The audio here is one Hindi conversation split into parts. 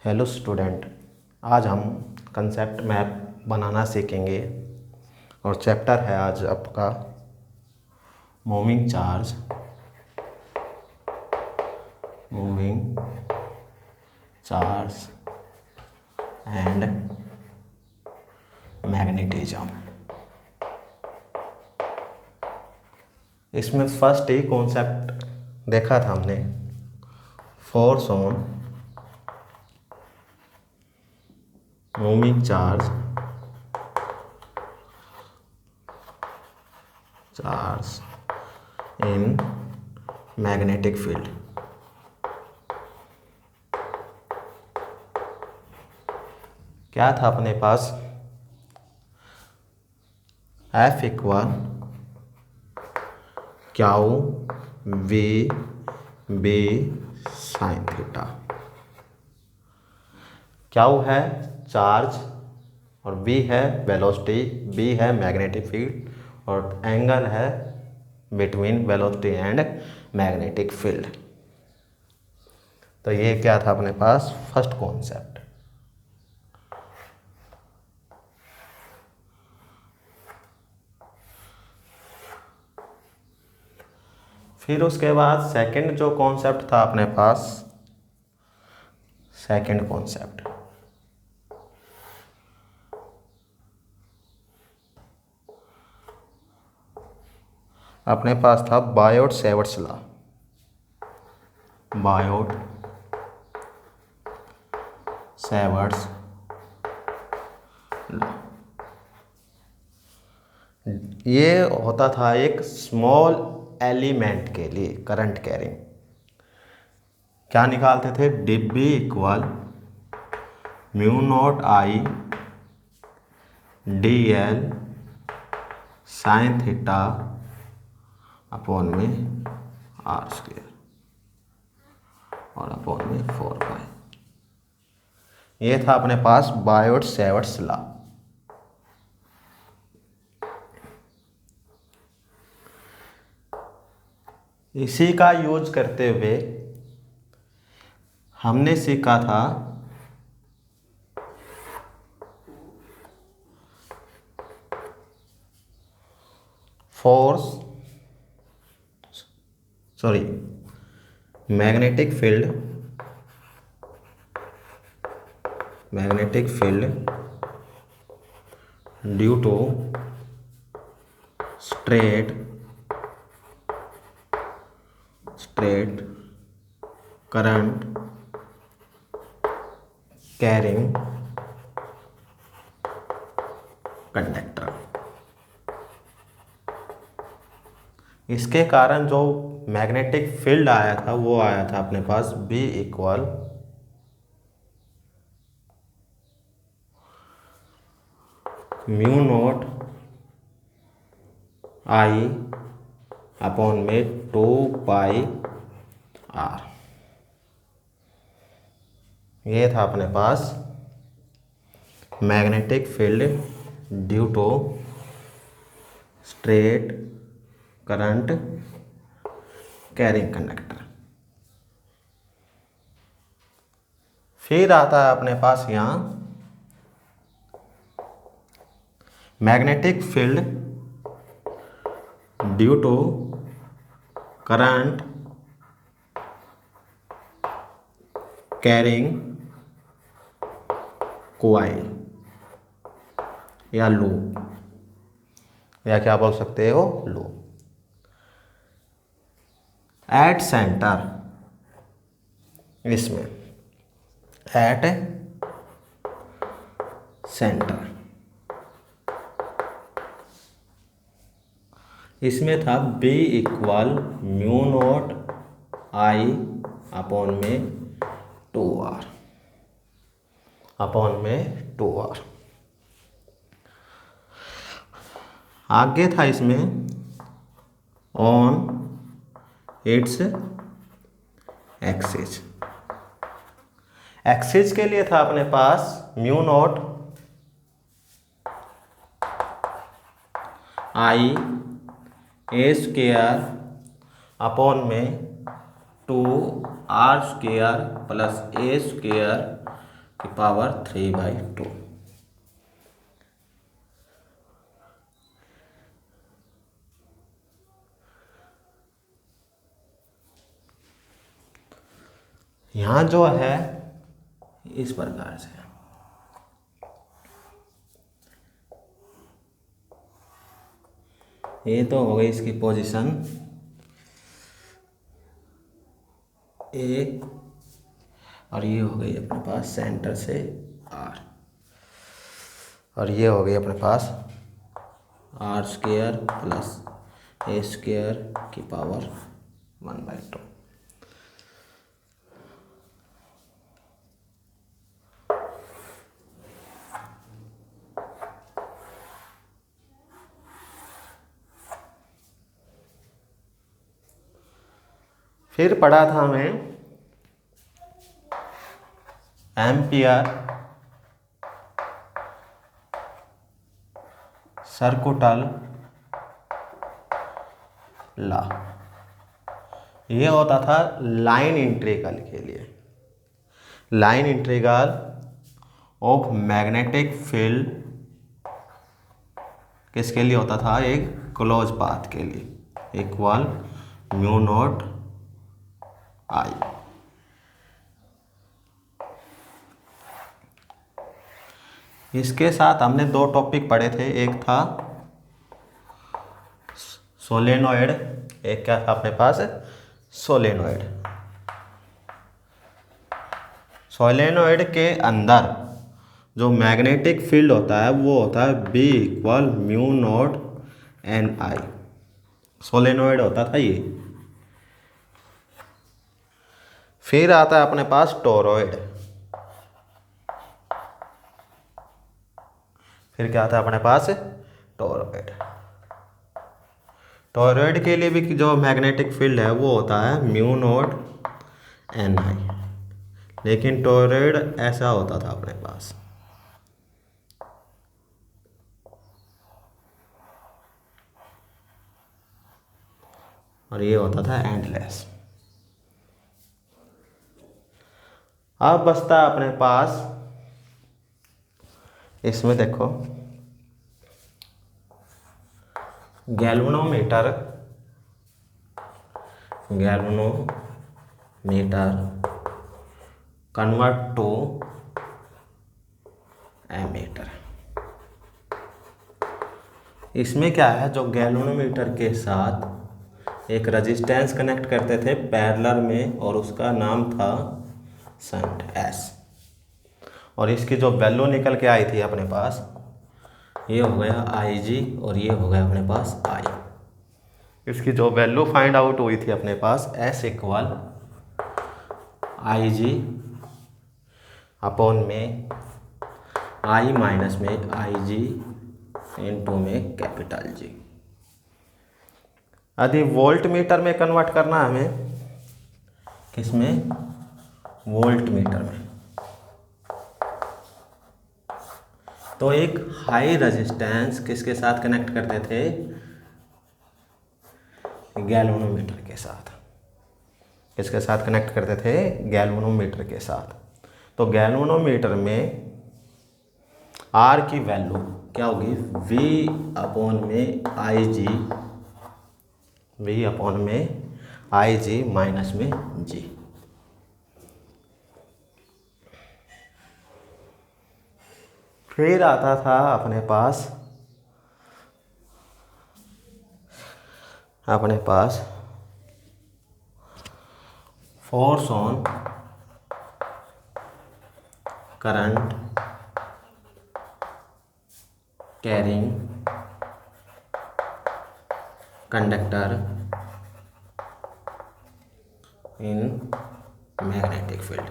हेलो स्टूडेंट, आज हम कंसेप्ट मैप बनाना सीखेंगे और चैप्टर है आज आपका मूविंग चार्ज एंड मैग्नेटिज्म। इसमें फर्स्ट ही कॉन्सेप्ट देखा था हमने, force on moving charge in magnetic field. क्या था अपने पास? F equal Q V B sine theta. Q है चार्ज और v है वेलोसिटी, b है मैग्नेटिक फील्ड और एंगल है between velocity and magnetic field. तो ये क्या था अपने पास फर्स्ट कॉन्सेप्ट। फिर उसके बाद सेकंड जो कॉन्सेप्ट था अपने पास, सेकंड कॉन्सेप्ट अपने पास था बायोट-सैवर्ट्स लॉ। बायोट-सैवर्ट्स लॉ ये होता था एक स्मॉल एलिमेंट के लिए करंट कैरिंग। क्या निकालते थे? डिब्बी equal mu naught I D L sine theta upon में आर स्क्वायर और अपॉन में 4 पाई। ये था अपने पास बायोट-सैवर्ट्स लॉ। इसी का यूज करते हुए हमने सीखा था magnetic field due to straight current carrying conductor. इसके कारण जो मैग्नेटिक फील्ड आया था वो आया था अपने पास B equal mu naught I upon में 2 पाई आर। ये था अपने पास magnetic field due to straight current carrying conductor. फिर आता है अपने पास यहाँ magnetic field due to current carrying coil या लूप, या क्या बोल सकते हो, लूप। एट सेंटर, इसमें एट सेंटर इसमें था B equal mu naught I upon में 2R आगे था इसमें ऑन इट्स एक्सिस के लिए था अपने पास म्यू नॉट आई ए स्क्वायर अपॉन में 2R square plus A square की पावर 3/2। यहाँ जो है इस प्रकार से, ये तो हो गई इसकी पोजीशन 1, और ये हो गई अपने पास सेंटर से R, और ये हो गई अपने पास r² प्लस a² की पावर 1/2। फिर पढ़ा था हमें एम्पियर सर्कुटल लॉ। ये होता था लाइन इंटीग्रल के लिए, line integral of magnetic field किसके लिए होता था, एक क्लोज पाथ के लिए, इक्वल म्यू नॉट आई। इसके साथ हमने 2 टॉपिक पढ़े थे, एक था सोलेनोइड, एक क्या था अपने पास, सोलेनोइड। सोलेनोइड के अंदर जो मैग्नेटिक फील्ड होता है वो होता है B equal mu not an I. Solenoid होता था ये। फिर आता है अपने पास टोरॉइड। फिर क्या आता है अपने पास, टोरॉइड। टोरॉइड के लिए भी जो मैग्नेटिक फील्ड है वो होता है म्यू नॉट एन आई, लेकिन टोरॉइड ऐसा होता था अपने पास। और ये होता था एंडलेस। अब बचता है अपने पास, इसमें देखो गैल्वेनोमीटर, कन्वर्ट टू एमीटर। इसमें क्या है, जो गैल्वेनोमीटर के साथ एक रेजिस्टेंस कनेक्ट करते थे पैरेलल में, और उसका नाम था शंट S, और इसकी जो वैल्यू निकल के आई थी अपने पास, ये हो गया Ig और ये हो गया अपने पास I। इसकी जो वैल्यू फाइंड आउट हुई थी अपने पास, S इक्वल Ig अपॉन में I माइनस में Ig इनटू में कैपिटल G। यदि वोल्ट मीटर में कन्वर्ट करना है हमें, किसमें, वोल्ट मीटर में, तो एक हाई रेजिस्टेंस किसके साथ कनेक्ट करते थे, गैल्वेनोमीटर के साथ। किसके साथ कनेक्ट करते थे, गैल्वेनोमीटर के साथ। तो गैल्वेनोमीटर में R की वैल्यू क्या होगी, V अपॉन में Ig माइनस में G। फिर आता था अपने पास force on current carrying conductor in magnetic field.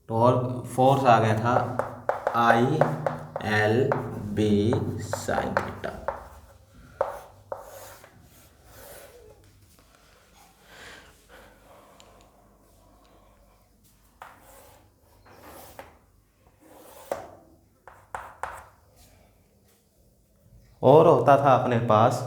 और फोर्स आ गया था ILB sin थीटा। और होता था अपने पास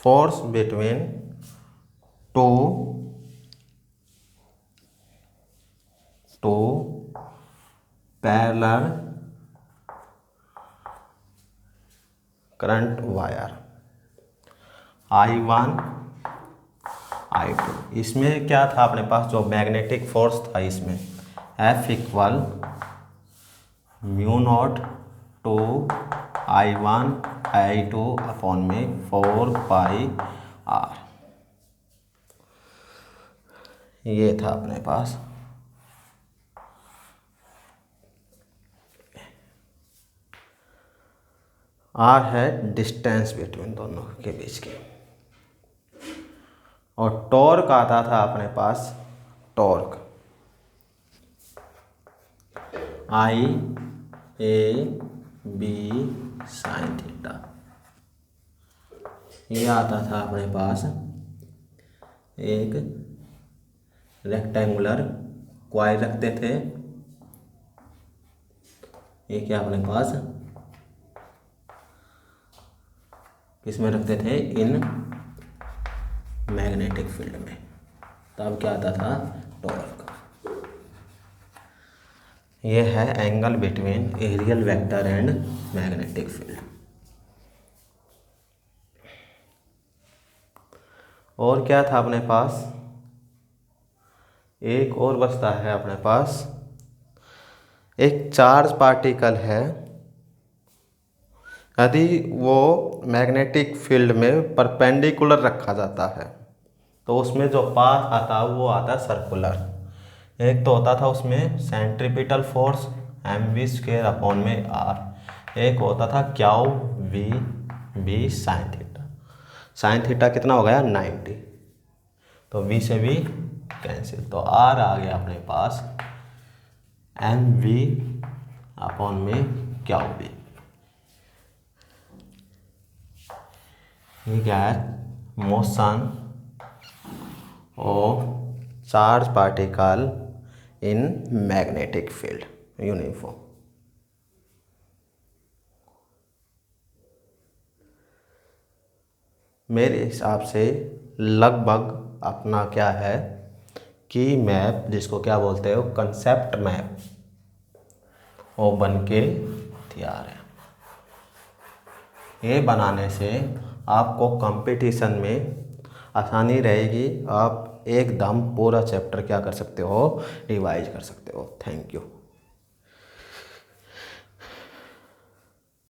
force between two parallel current wire I1 I2। इसमें क्या था अपने पास, जो मैग्नेटिक फोर्स था इसमें F equal mu not to I1 I2 upon में 4πr, ये था अपने पास। R है डिस्टेंस बिटवीन दोनों के बीच की, और टॉर्क आता था अपने पास, टॉर्क I/A/B sin थीटा, ये आता था अपने पास एक रेक्टेंगुलर क्वाइल रखते थे, ये क्या अपने पास किसमें रखते थे, इन मैग्नेटिक फील्ड में, तब क्या आता था, टॉर्क। ये है angle between areal vector and magnetic field. और क्या था अपने पास, एक और बचता है अपने पास, एक चार्ज पार्टिकल है, यदि वो मैग्नेटिक फील्ड में परपेंडिकुलर रखा जाता है तो उसमें जो पाथ आता है वो आता है सर्कुलर। एक तो होता था उसमें सेंट्रीपिटल फोर्स mv² अपॉन में r, एक होता था क्याउ v sine theta. Sine theta कितना हो गया, 90, तो v से v कैंसिल, तो r आ गया अपने पास mv अपॉन में क्याउ v। ये क्या है, motion of charge particle in magnetic field uniform. मेरे हिसाब से लगभग अपना क्या है कि मैप, जिसको क्या बोलते हो, कंसेप्ट मैप, वो बन के तैयार है। ये बनाने से आपको कंपटीशन में आसानी रहेगी, आप एकदम पूरा चैप्टर क्या कर सकते हो, रिवाइज कर सकते हो। Thank you.